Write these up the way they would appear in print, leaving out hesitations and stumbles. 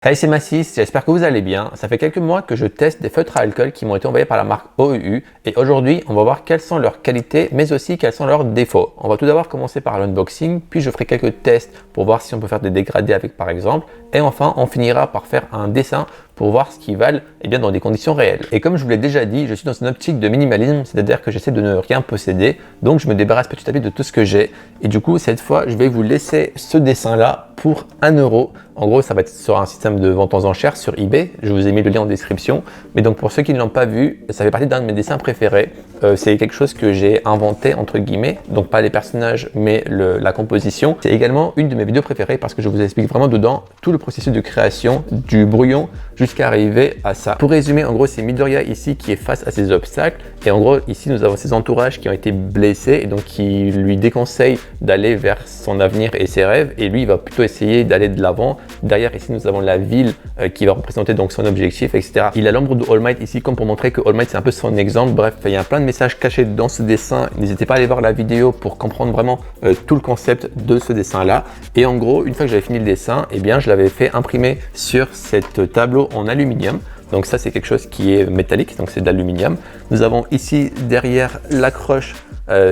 Hey, c'est Massis, j'espère que vous allez bien. Ça fait quelques mois que je teste des feutres à alcool qui m'ont été envoyés par la marque OUU et aujourd'hui on va voir quelles sont leurs qualités mais aussi quels sont leurs défauts. On va tout d'abord commencer par l'unboxing, puis je ferai quelques tests pour voir si on peut faire des dégradés avec par exemple et enfin on finira par faire un dessin pour voir ce qu'ils valent dans des conditions réelles. Et comme je vous l'ai déjà dit, je suis dans une optique de minimalisme, c'est-à-dire que j'essaie de ne rien posséder, donc je me débarrasse petit à petit de tout ce que j'ai. Et du coup, cette fois, je vais vous laisser ce dessin-là pour 1 euro. En gros, ça va être sur un système de vente aux enchères sur eBay. Je vous ai mis le lien en description. Mais donc, pour ceux qui ne l'ont pas vu, ça fait partie d'un de mes dessins préférés. C'est quelque chose que j'ai inventé, entre guillemets. Donc, pas les personnages, mais la composition. C'est également une de mes vidéos préférées parce que je vous explique vraiment dedans tout le processus de création du brouillon jusqu'à arriver à ça. Pour résumer, en gros, c'est Midoriya ici qui est face à ces obstacles. Et en gros, ici, nous avons ses entourages qui ont été blessés et donc qui lui déconseillent d'aller vers son avenir et ses rêves. Et lui, il va plutôt essayer d'aller de l'avant. Derrière, ici, nous avons la ville qui va représenter donc son objectif, etc. Il a l'ombre de All Might ici, comme pour montrer que All Might, c'est un peu son exemple. Bref, il y a plein de messages cachés dans ce dessin. N'hésitez pas à aller voir la vidéo pour comprendre vraiment tout le concept de ce dessin-là. Et en gros, une fois que j'avais fini le dessin, je l'avais fait imprimer sur cette tableau en aluminium. Donc ça, c'est quelque chose qui est métallique, donc c'est de l'aluminium. Nous avons ici derrière l'accroche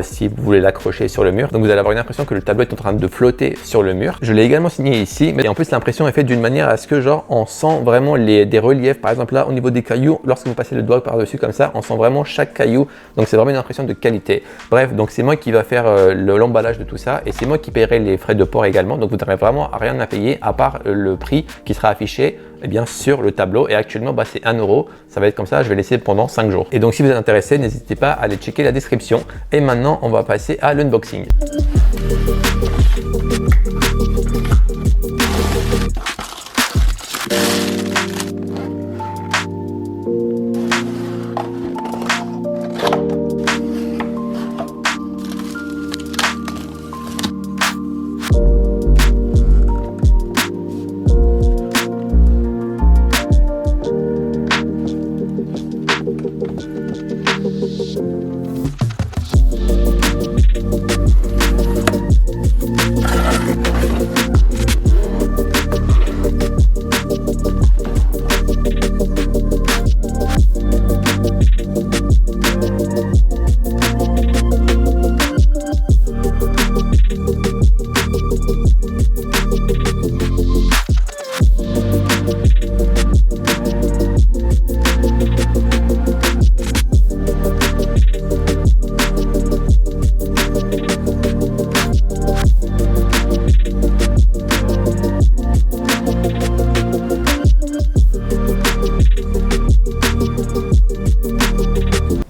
si vous voulez l'accrocher sur le mur. Donc vous allez avoir une impression que le tableau est en train de flotter sur le mur. Je l'ai également signé ici, mais en plus l'impression est faite d'une manière à ce que genre on sent vraiment des reliefs. Par exemple là au niveau des cailloux, lorsque vous passez le doigt par-dessus comme ça, on sent vraiment chaque caillou. Donc c'est vraiment une impression de qualité. Bref, donc c'est moi qui va faire l'emballage de tout ça et c'est moi qui paierai les frais de port également. Donc vous n'aurez vraiment rien à payer à part le prix qui sera affiché sur le tableau et actuellement c'est 1 euro. Ça va être comme ça, je vais laisser pendant 5 jours. Et donc si vous êtes intéressé, n'hésitez pas à aller checker la description. Et maintenant, on va passer à l'unboxing.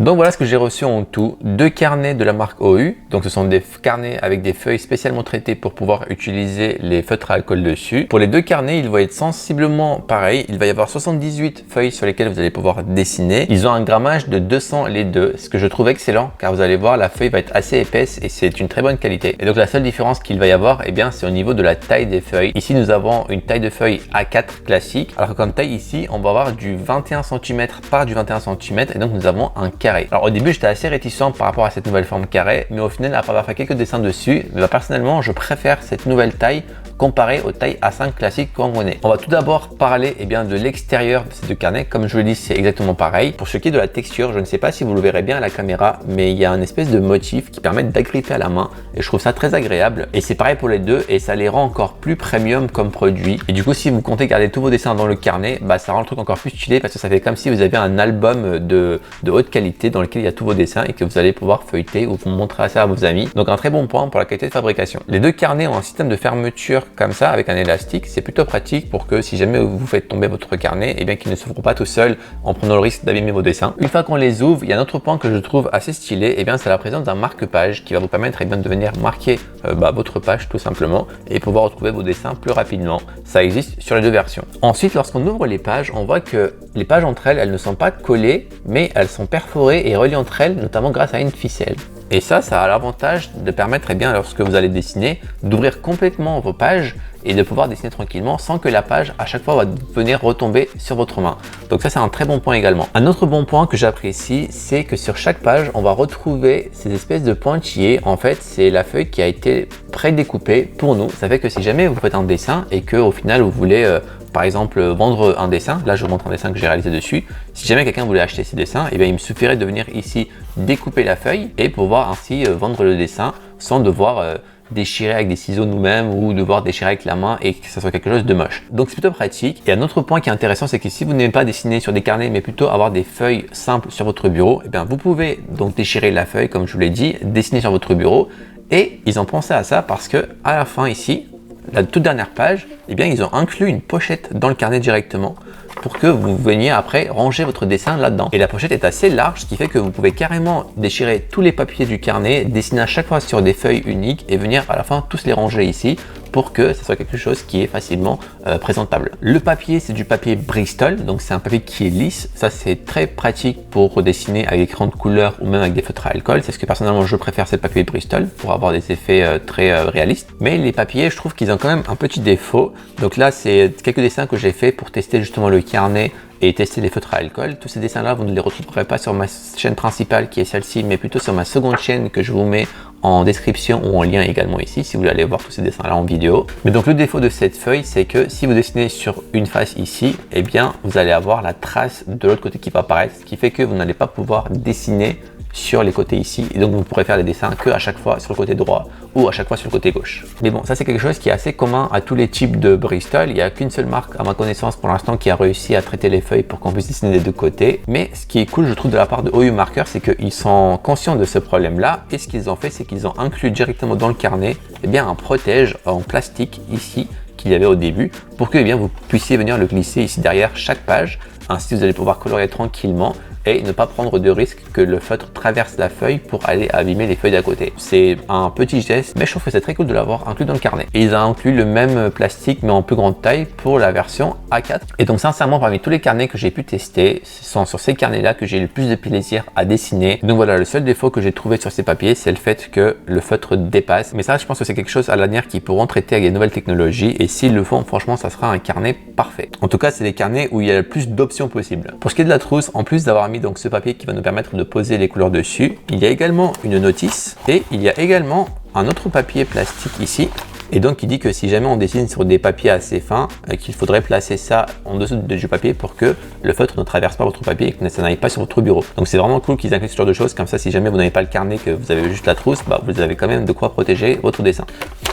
Donc voilà ce que j'ai reçu en tout, 2 carnets de la marque OU. Donc ce sont des carnets avec des feuilles spécialement traitées pour pouvoir utiliser les feutres à alcool dessus. Pour les 2 carnets, ils vont être sensiblement pareils. Il va y avoir 78 feuilles sur lesquelles vous allez pouvoir dessiner. Ils ont un grammage de 200 les deux, ce que je trouve excellent car vous allez voir la feuille va être assez épaisse et c'est une très bonne qualité. Et donc la seule différence qu'il va y avoir, c'est au niveau de la taille des feuilles. Ici nous avons une taille de feuille A4 classique, alors que comme taille ici, on va avoir du 21 cm par du 21 cm et donc nous avons un carré. Alors au début j'étais assez réticent par rapport à cette nouvelle forme carré, mais au final après avoir fait quelques dessins dessus, personnellement je préfère cette nouvelle taille comparée aux tailles A5 classiques qu'on connaît. On va tout d'abord parler de l'extérieur de ces 2 carnets. Comme je vous l'ai dit, c'est exactement pareil. Pour ce qui est de la texture, je ne sais pas si vous le verrez bien à la caméra, mais il y a un espèce de motif qui permet d'agripper à la main et je trouve ça très agréable. Et c'est pareil pour les deux et ça les rend encore plus premium comme produit. Et du coup, si vous comptez garder tous vos dessins dans le carnet, ça rend le truc encore plus stylé parce que ça fait comme si vous aviez un album de haute qualité dans lequel il y a tous vos dessins et que vous allez pouvoir feuilleter ou vous montrer ça à vos amis. Donc un très bon point pour la qualité de fabrication. Les 2 carnets ont un système de fermeture comme ça avec un élastique. C'est plutôt pratique pour que si jamais vous faites tomber votre carnet, qu'il ne s'ouvre pas tout seul en prenant le risque d'abîmer vos dessins. Une fois qu'on les ouvre, il y a un autre point que je trouve assez stylé, c'est la présence d'un marque-page qui va vous permettre de venir marquer votre page tout simplement et pouvoir retrouver vos dessins plus rapidement. Ça existe sur les 2 versions. Ensuite, lorsqu'on ouvre les pages, on voit que les pages entre elles ne sont pas collées, mais elles sont perforées et reliées entre elles, notamment grâce à une ficelle. Et ça a l'avantage de permettre, lorsque vous allez dessiner, d'ouvrir complètement vos pages et de pouvoir dessiner tranquillement sans que la page à chaque fois va venir retomber sur votre main. Donc ça, c'est un très bon point également. Un autre bon point que j'apprécie, c'est que sur chaque page, on va retrouver ces espèces de pointillés. En fait, c'est la feuille qui a été pré-découpée pour nous. Ça fait que si jamais vous faites un dessin et que au final vous voulez par exemple vendre un dessin. Là je vous montre un dessin que j'ai réalisé dessus. Si jamais quelqu'un voulait acheter ces dessins, et bien il me suffirait de venir ici découper la feuille et pouvoir ainsi vendre le dessin sans devoir déchirer avec des ciseaux nous-mêmes ou devoir déchirer avec la main et que ça soit quelque chose de moche. Donc c'est plutôt pratique. Et un autre point qui est intéressant, c'est que si vous n'aimez pas dessiner sur des carnets mais plutôt avoir des feuilles simples sur votre bureau, et bien vous pouvez donc déchirer la feuille comme je vous l'ai dit, dessiner sur votre bureau. Et ils ont pensé à ça parce que à la fin ici, la toute dernière page, eh bien ils ont inclus une pochette dans le carnet directement pour que vous veniez après ranger votre dessin là-dedans. Et la pochette est assez large, ce qui fait que vous pouvez carrément déchirer tous les papiers du carnet, dessiner à chaque fois sur des feuilles uniques et venir à la fin tous les ranger ici pour que ce soit quelque chose qui est facilement présentable. Le papier, c'est du papier Bristol, donc c'est un papier qui est lisse. Ça, c'est très pratique pour dessiner avec des crayons de couleur ou même avec des feutres à alcool. C'est ce que personnellement je préfère, c'est le papier Bristol pour avoir des effets très réalistes. Mais les papiers, je trouve qu'ils ont quand même un petit défaut. Donc là, c'est quelques dessins que j'ai fait pour tester justement le carnet et tester les feutres à alcool. Tous ces dessins là vous ne les retrouverez pas sur ma chaîne principale qui est celle-ci, mais plutôt sur ma seconde chaîne que je vous mets en description ou en lien également ici si vous voulez aller voir tous ces dessins là en vidéo. Mais donc le défaut de cette feuille, c'est que si vous dessinez sur une face ici, eh bien vous allez avoir la trace de l'autre côté qui va apparaître, ce qui fait que vous n'allez pas pouvoir dessiner sur les côtés ici, et donc vous pourrez faire les dessins que à chaque fois sur le côté droit ou à chaque fois sur le côté gauche. Mais bon, ça c'est quelque chose qui est assez commun à tous les types de Bristol. Il n'y a qu'une seule marque à ma connaissance pour l'instant qui a réussi à traiter les feuilles pour qu'on puisse dessiner des deux côtés. Mais ce qui est cool, je trouve, de la part de OU Marker, c'est qu'ils sont conscients de ce problème là, et ce qu'ils ont fait, c'est qu'ils ont inclus directement dans le carnet un protège en plastique ici qu'il y avait au début pour que vous puissiez venir le glisser ici derrière chaque page. Ainsi vous allez pouvoir colorier tranquillement et ne pas prendre de risque que le feutre traverse la feuille pour aller abîmer les feuilles d'à côté. C'est un petit geste, mais je trouve que c'est très cool de l'avoir inclus dans le carnet. Et ils ont inclus le même plastique mais en plus grande taille pour la version A4. Et donc sincèrement, parmi tous les carnets que j'ai pu tester, ce sont sur ces carnets là que j'ai eu le plus de plaisir à dessiner. Donc voilà, le seul défaut que j'ai trouvé sur ces papiers, c'est le fait que le feutre dépasse. Mais ça, je pense que c'est quelque chose à l'avenir qu'ils pourront traiter avec des nouvelles technologies, et s'ils le font, franchement, ça sera un carnet parfait. En tout cas, c'est des carnets où il y a le plus d'options possibles. Pour ce qui est de la trousse, en plus d'avoir mis donc ce papier qui va nous permettre de poser les couleurs dessus, il y a également une notice et il y a également un autre papier plastique ici. Et donc il dit que si jamais on dessine sur des papiers assez fins, qu'il faudrait placer ça en dessous du papier pour que le feutre ne traverse pas votre papier et que ça n'aille pas sur votre bureau. Donc c'est vraiment cool qu'ils incluent ce genre de choses, comme ça si jamais vous n'avez pas le carnet, que vous avez juste la trousse, vous avez quand même de quoi protéger votre dessin.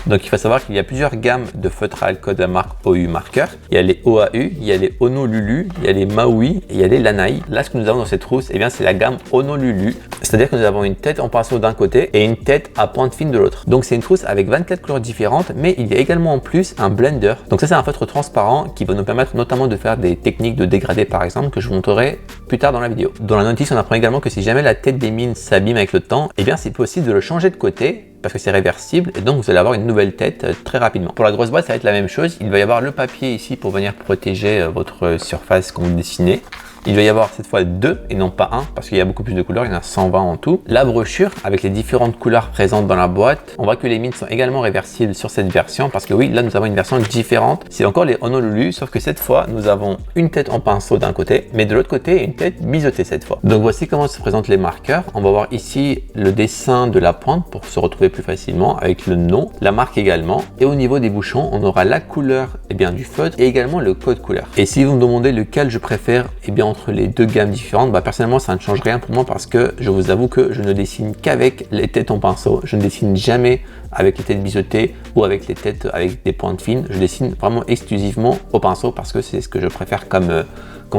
Donc il faut savoir qu'il y a plusieurs gammes de feutres à alcool de la marque OU Marker. Il y a les OAU, il y a les Honolulu, il y a les Maui et il y a les Lanai. Là ce que nous avons dans cette trousse, c'est la gamme Honolulu. C'est-à-dire que nous avons une tête en pinceau d'un côté et une tête à pointe fine de l'autre. Donc c'est une trousse avec 24 couleurs différentes, mais il y a également en plus un blender. Donc ça c'est un feutre transparent qui va nous permettre notamment de faire des techniques de dégradé par exemple, que je vous montrerai plus tard dans la vidéo. Dans la notice, on apprend également que si jamais la tête des mines s'abîme avec le temps, c'est possible de le changer de côté parce que c'est réversible, et donc vous allez avoir une nouvelle tête très rapidement. Pour la grosse boîte, ça va être la même chose. Il va y avoir le papier ici pour venir protéger votre surface quand vous dessinez. Il va y avoir cette fois 2 et non pas 1 parce qu'il y a beaucoup plus de couleurs, il y en a 120 en tout. La brochure avec les différentes couleurs présentes dans la boîte. On voit que les mines sont également réversibles sur cette version parce que oui, là nous avons une version différente. C'est encore les Honolulu, sauf que cette fois nous avons une tête en pinceau d'un côté, mais de l'autre côté une tête biseautée cette fois. Donc voici comment se présentent les marqueurs. On va voir ici le dessin de la pointe pour se retrouver plus facilement avec le nom, la marque également. Et au niveau des bouchons, on aura la couleur du feutre et également le code couleur. Et si vous me demandez lequel je préfère, entre les deux gammes différentes, personnellement ça ne change rien pour moi parce que je vous avoue que je ne dessine qu'avec les têtes en pinceau. Je ne dessine jamais avec les têtes biseautées ou avec les têtes avec des pointes fines. Je dessine vraiment exclusivement au pinceau parce que c'est ce que je préfère comme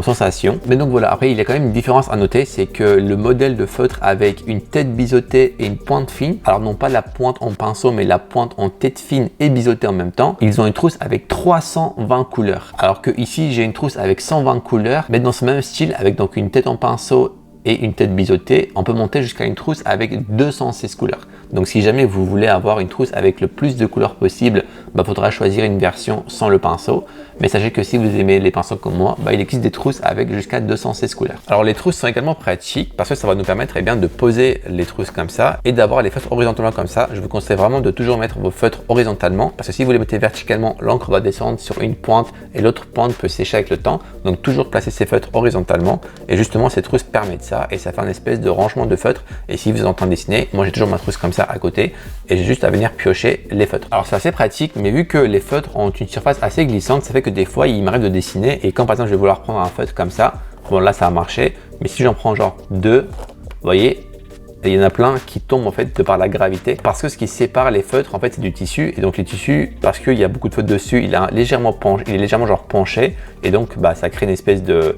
sensation. Mais donc voilà, après il y a quand même une différence à noter, c'est que le modèle de feutre avec une tête biseautée et une pointe fine, alors non pas la pointe en pinceau mais la pointe en tête fine et biseautée en même temps, ils ont une trousse avec 320 couleurs. Alors que ici j'ai une trousse avec 120 couleurs, mais dans ce même style avec donc une tête en pinceau et une tête biseautée, on peut monter jusqu'à une trousse avec 216 couleurs. Donc si jamais vous voulez avoir une trousse avec le plus de couleurs possible, faudra choisir une version sans le pinceau. Mais sachez que si vous aimez les pinceaux comme moi, il existe des trousses avec jusqu'à 216 couleurs. Alors les trousses sont également pratiques parce que ça va nous permettre de poser les trousses comme ça et d'avoir les feutres horizontalement comme ça. Je vous conseille vraiment de toujours mettre vos feutres horizontalement parce que si vous les mettez verticalement, l'encre va descendre sur une pointe et l'autre pointe peut sécher avec le temps. Donc toujours placer ces feutres horizontalement et justement ces trousses permettent ça. ça et ça fait un espèce de rangement de feutres. Et si vous êtes en train de dessiner, moi j'ai toujours ma trousse comme ça à côté et j'ai juste à venir piocher les feutres. Alors c'est assez pratique, mais vu que les feutres ont une surface assez glissante, ça fait que des fois il m'arrive de dessiner et quand par exemple je vais vouloir prendre un feutre comme ça, bon là ça a marché, mais si j'en prends genre 2, vous voyez, il y en a plein qui tombent en fait de par la gravité parce que ce qui sépare les feutres en fait c'est du tissu et donc les tissus parce qu'il y a beaucoup de feutres dessus il est légèrement genre penché et donc bah, ça crée une espèce de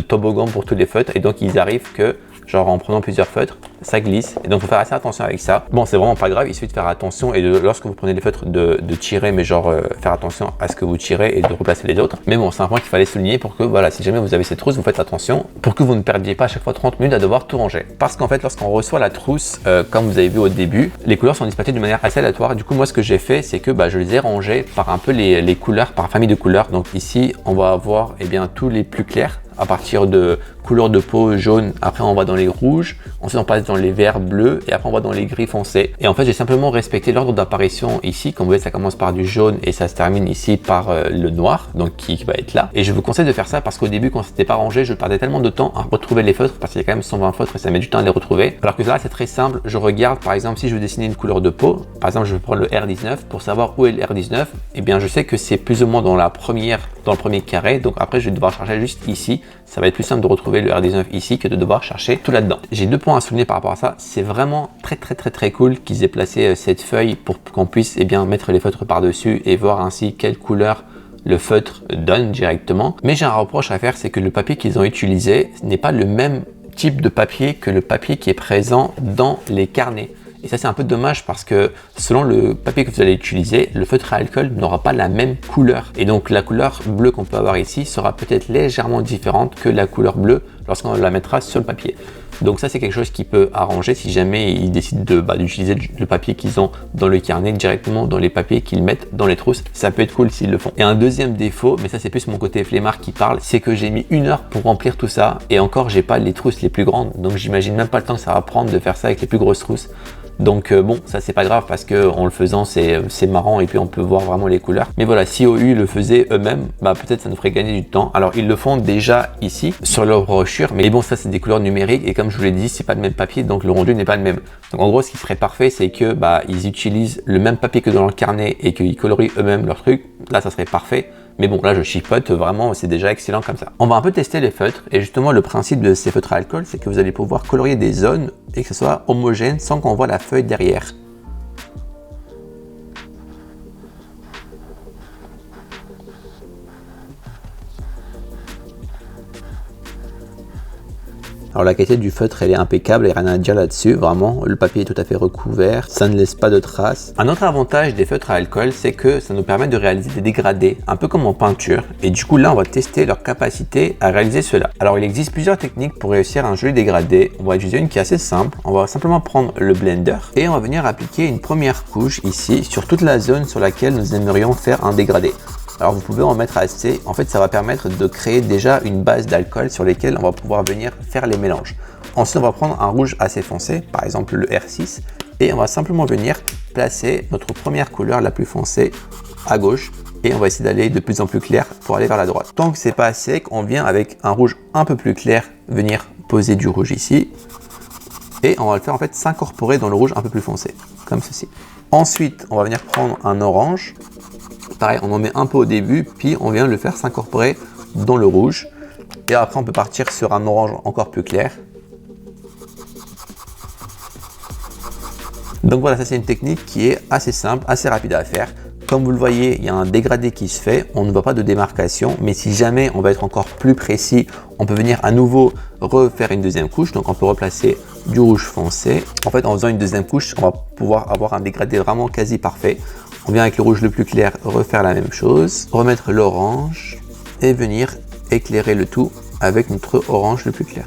toboggan pour tous les feutres et donc ils arrivent que genre en prenant plusieurs feutres ça glisse et donc il faut faire assez attention avec ça. Bon c'est vraiment pas grave, il suffit de faire attention et lorsque vous prenez les feutres de tirer mais genre faire attention à ce que vous tirez et de replacer les autres. Mais bon c'est un point qu'il fallait souligner pour que voilà si jamais vous avez cette trousse vous faites attention pour que vous ne perdiez pas à chaque fois 30 minutes à devoir tout ranger. Parce qu'en fait lorsqu'on reçoit la trousse comme vous avez vu au début les couleurs sont dispatchées de manière assez aléatoire. Du coup moi ce que j'ai fait c'est que bah, je les ai rangées par un peu les couleurs par famille de couleurs. Donc ici on va avoir eh bien tous les plus clairs à partir de couleur de peau jaune, après on va dans les rouges, ensuite on passe dans les verts bleus et après on va dans les gris foncés. Et en fait j'ai simplement respecté l'ordre d'apparition ici, comme vous voyez ça commence par du jaune et ça se termine ici par le noir, donc qui va être là. Et je vous conseille de faire ça parce qu'au début quand c'était pas rangé, je perdais tellement de temps à retrouver les feutres parce qu'il y a quand même 120 feutres et ça met du temps à les retrouver. Alors que là c'est très simple, je regarde par exemple si je veux dessiner une couleur de peau, par exemple je vais prendre le R19 pour savoir où est le R19, et bien je sais que c'est plus ou moins dans le premier carré, donc après je vais devoir chercher juste ici. Ça va être plus simple de retrouver le R19 ici que de devoir chercher tout là-dedans. J'ai 2 points à souligner par rapport à ça. C'est vraiment très cool qu'ils aient placé cette feuille pour qu'on puisse eh bien, mettre les feutres par-dessus et voir ainsi quelle couleur le feutre donne directement. Mais j'ai un reproche à faire, c'est que le papier qu'ils ont utilisé n'est pas le même type de papier que le papier qui est présent dans les carnets. Et ça c'est un peu dommage parce que selon le papier que vous allez utiliser, le feutre à alcool n'aura pas la même couleur. Et donc la couleur bleue qu'on peut avoir ici sera peut-être légèrement différente que la couleur bleue lorsqu'on la mettra sur le papier. Donc ça c'est quelque chose qui peut arranger si jamais ils décident d'utiliser le papier qu'ils ont dans le carnet directement dans les papiers qu'ils mettent dans les trousses. Ça peut être cool s'ils le font. Et un deuxième défaut, mais ça c'est plus mon côté flemmard qui parle, c'est que j'ai mis 1 heure pour remplir tout ça et encore j'ai pas les trousses les plus grandes. Donc j'imagine même pas le temps que ça va prendre de faire ça avec les plus grosses trousses. Donc bon, ça c'est pas grave parce que en le faisant c'est marrant et puis on peut voir vraiment les couleurs. Mais voilà, si OU le faisait eux-mêmes, bah peut-être ça nous ferait gagner du temps. Alors ils le font déjà ici sur leur brochure, mais bon ça c'est des couleurs numériques et comme je vous l'ai dit, c'est pas le même papier donc le rendu n'est pas le même. Donc en gros ce qui serait parfait c'est que bah ils utilisent le même papier que dans le carnet et qu'ils colorient eux-mêmes leur truc. Là ça serait parfait. Mais bon, là je chipote, vraiment c'est déjà excellent comme ça. On va un peu tester les feutres et justement le principe de ces feutres à alcool, c'est que vous allez pouvoir colorier des zones et que ce soit homogène sans qu'on voit la feuille derrière. Alors la qualité du feutre elle est impeccable, il n'y a rien à dire là-dessus, vraiment le papier est tout à fait recouvert, ça ne laisse pas de traces. Un autre avantage des feutres à alcool c'est que ça nous permet de réaliser des dégradés, un peu comme en peinture, et du coup là on va tester leur capacité à réaliser cela. Alors il existe plusieurs techniques pour réussir un joli dégradé, on va utiliser une qui est assez simple, on va simplement prendre le blender et on va venir appliquer une première couche ici sur toute la zone sur laquelle nous aimerions faire un dégradé. Alors vous pouvez en mettre assez, en fait ça va permettre de créer déjà une base d'alcool sur lesquelles on va pouvoir venir faire les mélanges. Ensuite on va prendre un rouge assez foncé, par exemple le R6, et on va simplement venir placer notre première couleur la plus foncée à gauche et on va essayer d'aller de plus en plus clair pour aller vers la droite. Tant que c'est pas sec, on vient avec un rouge un peu plus clair venir poser du rouge ici et on va le faire en fait s'incorporer dans le rouge un peu plus foncé, comme ceci. Ensuite on va venir prendre un orange. Pareil, on en met un peu au début, puis on vient le faire s'incorporer dans le rouge. Et après, on peut partir sur un orange encore plus clair. Donc voilà, ça c'est une technique qui est assez simple, assez rapide à faire. Comme vous le voyez, il y a un dégradé qui se fait, on ne voit pas de démarcation, mais si jamais on va être encore plus précis, on peut venir à nouveau refaire une deuxième couche. Donc on peut replacer du rouge foncé. En fait, en faisant une deuxième couche, on va pouvoir avoir un dégradé vraiment quasi parfait. On vient avec le rouge le plus clair refaire la même chose, remettre l'orange et venir éclairer le tout avec notre orange le plus clair.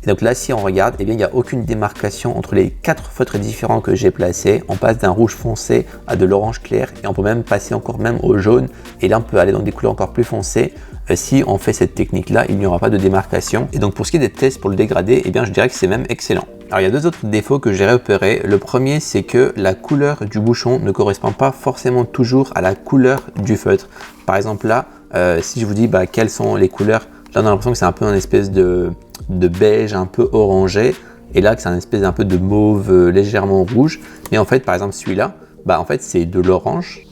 Et donc là, si on regarde, eh bien, il n'y a aucune démarcation entre les 4 feutres différents que j'ai placés. On passe d'un rouge foncé à de l'orange clair et on peut même passer encore même au jaune. Et là, on peut aller dans des couleurs encore plus foncées. Si on fait cette technique-là, il n'y aura pas de démarcation. Et donc pour ce qui est des tests pour le dégradé, eh bien, je dirais que c'est même excellent. Alors il y a 2 autres défauts que j'ai repérés. Le premier, c'est que la couleur du bouchon ne correspond pas forcément toujours à la couleur du feutre. Par exemple là, si je vous dis quelles sont les couleurs Là, on a l'impression que c'est un peu une espèce de beige un peu orangé. Et là, c'est un espèce un peu de mauve légèrement rouge. Mais en fait, par exemple, celui-là, bah en fait, c'est de l'orange.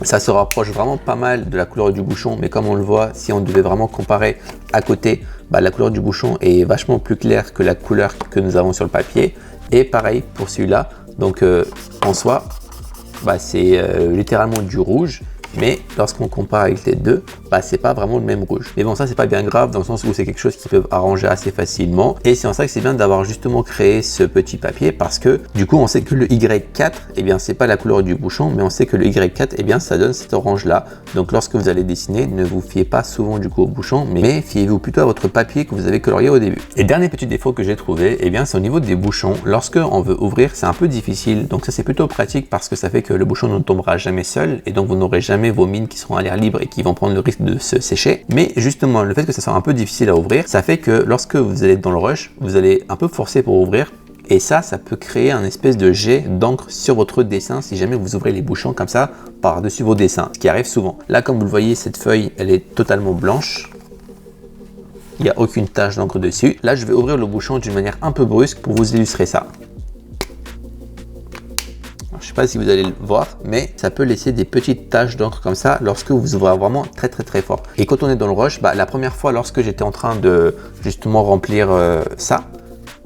Ça se rapproche vraiment pas mal de la couleur du bouchon, mais comme on le voit, si on devait vraiment comparer à côté, bah, la couleur du bouchon est vachement plus claire que la couleur que nous avons sur le papier. Et pareil pour celui-là. Donc en soi, bah, c'est littéralement du rouge. Mais lorsqu'on compare avec les deux, bah, c'est pas vraiment le même rouge. Mais bon, ça c'est pas bien grave dans le sens où c'est quelque chose qu'ils peuvent arranger assez facilement. Et c'est en ça que c'est bien d'avoir justement créé ce petit papier parce que du coup on sait que le Y4, eh bien c'est pas la couleur du bouchon, mais on sait que le Y4, eh bien ça donne cet orange là. Donc lorsque vous allez dessiner, ne vous fiez pas souvent du coup au bouchon, mais fiez-vous plutôt à votre papier que vous avez colorié au début. Et dernier petit défaut que j'ai trouvé, eh bien c'est au niveau des bouchons. Lorsque on veut ouvrir, c'est un peu difficile. Donc ça c'est plutôt pratique parce que ça fait que le bouchon ne tombera jamais seul et donc vous n'aurez jamais vos mines qui seront à l'air libre et qui vont prendre le risque de se sécher. Mais justement, le fait que ça soit un peu difficile à ouvrir, ça fait que lorsque vous allez dans le rush, vous allez un peu forcer pour ouvrir. Et ça peut créer un espèce de jet d'encre sur votre dessin si jamais vous ouvrez les bouchons comme ça par-dessus vos dessins, ce qui arrive souvent. Là, comme vous le voyez, cette feuille, elle est totalement blanche. Il n'y a aucune tache d'encre dessus. Là, je vais ouvrir le bouchon d'une manière un peu brusque pour vous illustrer ça. Je ne sais pas si vous allez le voir, mais ça peut laisser des petites taches d'encre comme ça lorsque vous ouvrez vraiment très fort. Et quand on est dans le rush, bah, la première fois lorsque j'étais en train de justement remplir ça,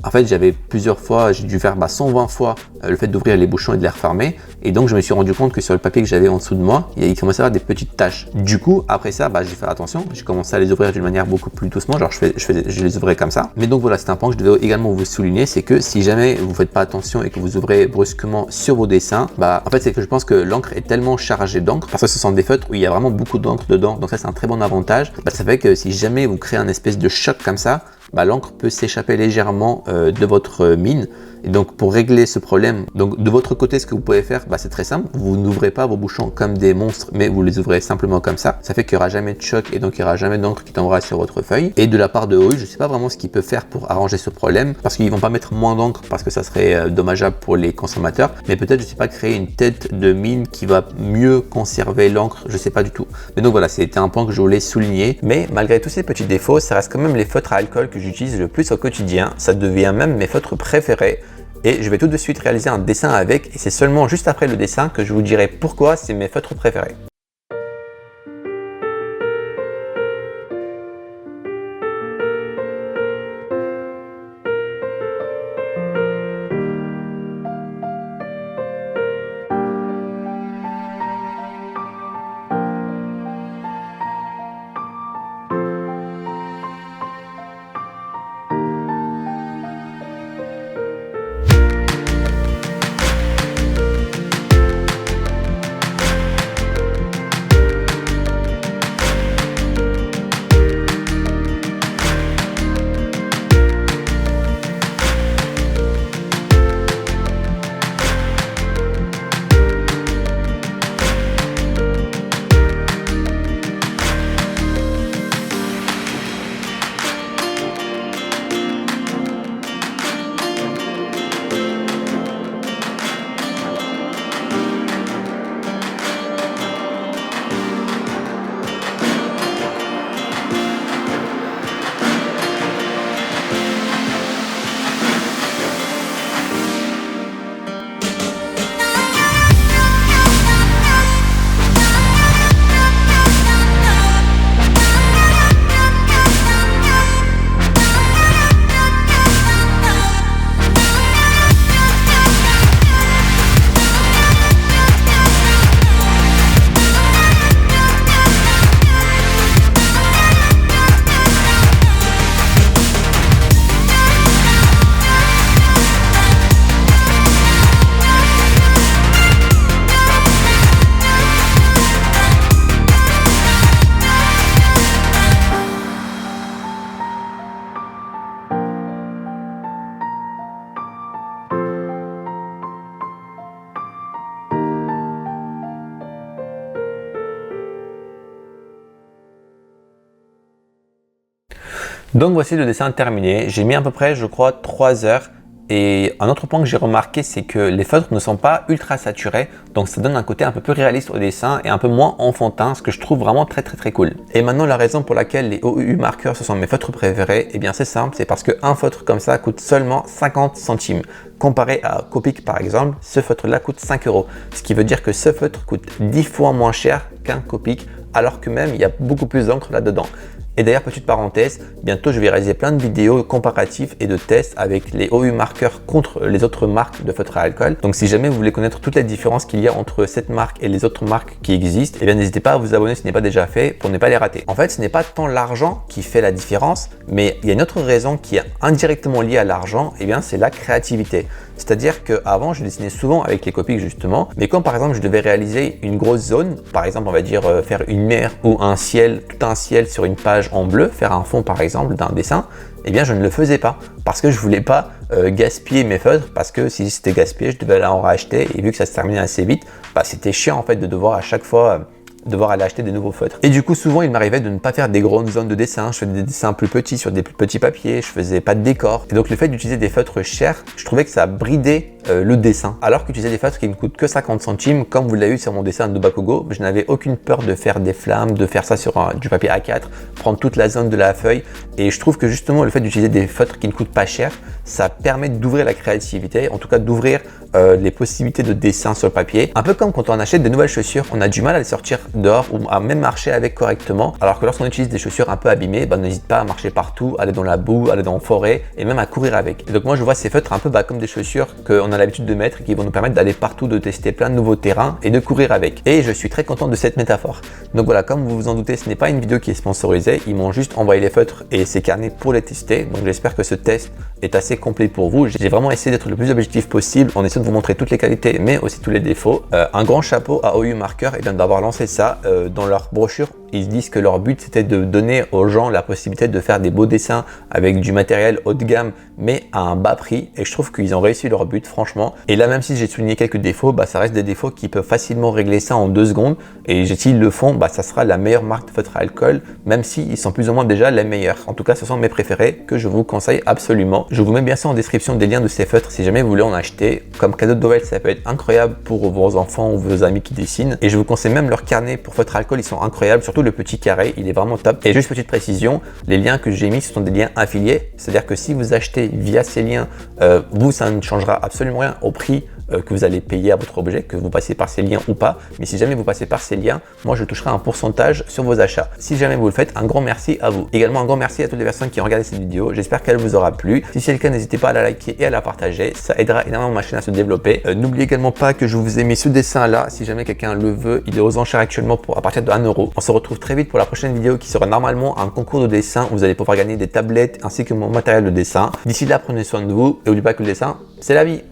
en fait j'avais plusieurs fois, j'ai dû faire 120 fois le fait d'ouvrir les bouchons et de les refermer. Et donc je me suis rendu compte que sur le papier que j'avais en dessous de moi, il commençait à avoir des petites taches. Du coup, après ça, j'ai fait attention, j'ai commencé à les ouvrir d'une manière beaucoup plus doucement, genre je les ouvrais comme ça. Mais donc voilà, c'est un point que je devais également vous souligner, c'est que si jamais vous ne faites pas attention et que vous ouvrez brusquement sur vos dessins, en fait c'est que je pense que l'encre est tellement chargée d'encre, parce que ce sont des feutres où il y a vraiment beaucoup d'encre dedans, donc ça c'est un très bon avantage. Ça fait que si jamais vous créez un espèce de choc comme ça, l'encre peut s'échapper légèrement de votre mine. Et donc pour régler ce problème, donc de votre côté, ce que vous pouvez faire, c'est très simple. Vous n'ouvrez pas vos bouchons comme des monstres, mais vous les ouvrez simplement comme ça. Ça fait qu'il n'y aura jamais de choc et donc il n'y aura jamais d'encre qui tombera sur votre feuille. Et de la part de OU, je ne sais pas vraiment ce qu'ils peuvent faire pour arranger ce problème, parce qu'ils ne vont pas mettre moins d'encre parce que ça serait dommageable pour les consommateurs. Mais peut-être, je ne sais pas, créer une tête de mine qui va mieux conserver l'encre, je ne sais pas du tout. Mais donc voilà, c'était un point que je voulais souligner. Mais malgré tous ces petits défauts, ça reste quand même les feutres à alcool que j'utilise le plus au quotidien. Ça devient même mes feutres préférés. Et je vais tout de suite réaliser un dessin avec, et c'est seulement juste après le dessin que je vous dirai pourquoi c'est mes feutres préférés. Donc voici le dessin terminé. J'ai mis à peu près, je crois, 3 heures Et un autre point que j'ai remarqué, c'est que les feutres ne sont pas ultra saturés, donc ça donne un côté un peu plus réaliste au dessin et un peu moins enfantin, ce que je trouve vraiment très cool. Et maintenant, la raison pour laquelle les OUU marqueurs, ce sont mes feutres préférés, eh bien c'est simple, c'est parce qu'un feutre comme ça coûte seulement 50 centimes. Comparé à Copic par exemple, ce feutre-là coûte 5 €, ce qui veut dire que ce feutre coûte 10 fois moins cher qu'un Copic, alors que même il y a beaucoup plus d'encre là-dedans. Et d'ailleurs, petite parenthèse, bientôt je vais réaliser plein de vidéos comparatives et de tests avec les OU marqueurs contre les autres marques de feutres à alcool. Donc si jamais vous voulez connaître toutes les différences qu'il y a entre cette marque et les autres marques qui existent, eh bien n'hésitez pas à vous abonner si ce n'est pas déjà fait pour ne pas les rater. En fait, ce n'est pas tant l'argent qui fait la différence, mais il y a une autre raison qui est indirectement liée à l'argent, et bien c'est la créativité. C'est-à-dire qu'avant, je dessinais souvent avec les Copic justement, mais quand par exemple je devais réaliser une grosse zone, par exemple on va dire faire une mer ou un ciel, tout un ciel sur une page en bleu, faire un fond par exemple d'un dessin, eh bien je ne le faisais pas parce que je voulais pas gaspiller mes feutres, parce que si c'était gaspillé, je devais aller en racheter, et vu que ça se terminait assez vite, bah, c'était chiant en fait de devoir à chaque fois devoir aller acheter des nouveaux feutres. Et du coup, souvent, il m'arrivait de ne pas faire des grandes zones de dessin. Je faisais des dessins plus petits sur des plus petits papiers. Je faisais pas de décor. Et donc, le fait d'utiliser des feutres chers, je trouvais que ça bridait le dessin. Alors qu'utiliser des feutres qui ne coûtent que 50 centimes, comme vous l'avez eu sur mon dessin de Bakugo, je n'avais aucune peur de faire des flammes, de faire ça sur du papier A4, prendre toute la zone de la feuille. Et je trouve que justement, le fait d'utiliser des feutres qui ne coûtent pas cher, ça permet d'ouvrir la créativité, en tout cas d'ouvrir les possibilités de dessin sur le papier. Un peu comme quand on achète de nouvelles chaussures, on a du mal à les sortir dehors ou à même marcher avec correctement. Alors que lorsqu'on utilise des chaussures un peu abîmées, bah, n'hésite pas à marcher partout, aller dans la boue, aller dans la forêt et même à courir avec. Et donc moi je vois ces feutres un peu comme des chaussures qu'on a l'habitude de mettre et qui vont nous permettre d'aller partout, de tester plein de nouveaux terrains et de courir avec. Et je suis très content de cette métaphore. Donc voilà, comme vous vous en doutez, ce n'est pas une vidéo qui est sponsorisée. Ils m'ont juste envoyé les feutres et ces carnets pour les tester. Donc j'espère que ce test est assez complet pour vous. J'ai vraiment essayé d'être le plus objectif possible en essayant de vous montrer toutes les qualités mais aussi tous les défauts. Un grand chapeau à OU Marker d'avoir lancé ça dans leur brochure. Ils disent que leur but c'était de donner aux gens la possibilité de faire des beaux dessins avec du matériel haut de gamme mais à un bas prix, et je trouve qu'ils ont réussi leur but franchement. Et là, même si j'ai souligné quelques défauts, bah, ça reste des défauts qui peuvent facilement régler ça en 2 secondes, et s'ils le font, bah, ça sera la meilleure marque de feutre à alcool, même s'ils sont plus ou moins déjà les meilleurs. En tout cas, ce sont mes préférés que je vous conseille absolument. Je vous mets bien sûr en description des liens de ces feutres si jamais vous voulez en acheter. Comme cadeau de Noël, ça peut être incroyable pour vos enfants ou vos amis qui dessinent, et je vous conseille même leurs carnets pour feutre à alcool, ils sont incroyables, surtout le petit carré, il est vraiment top. Et juste petite précision, les liens que j'ai mis, ce sont des liens affiliés, c'est-à-dire que si vous achetez via ces liens, vous, ça ne changera absolument rien au prix que vous allez payer à votre objet, que vous passez par ces liens ou pas. Mais si jamais vous passez par ces liens, moi je toucherai un pourcentage sur vos achats. Si jamais vous le faites, un grand merci à vous. Également un grand merci à toutes les personnes qui ont regardé cette vidéo. J'espère qu'elle vous aura plu. Si c'est le cas, n'hésitez pas à la liker et à la partager. Ça aidera énormément ma chaîne à se développer. N'oubliez également pas que je vous ai mis ce dessin là. Si jamais quelqu'un le veut, il est aux enchères actuellement à partir de 1 €. On se retrouve très vite pour la prochaine vidéo qui sera normalement un concours de dessin où vous allez pouvoir gagner des tablettes ainsi que mon matériel de dessin. D'ici là, prenez soin de vous et n'oubliez pas que le dessin, c'est la vie.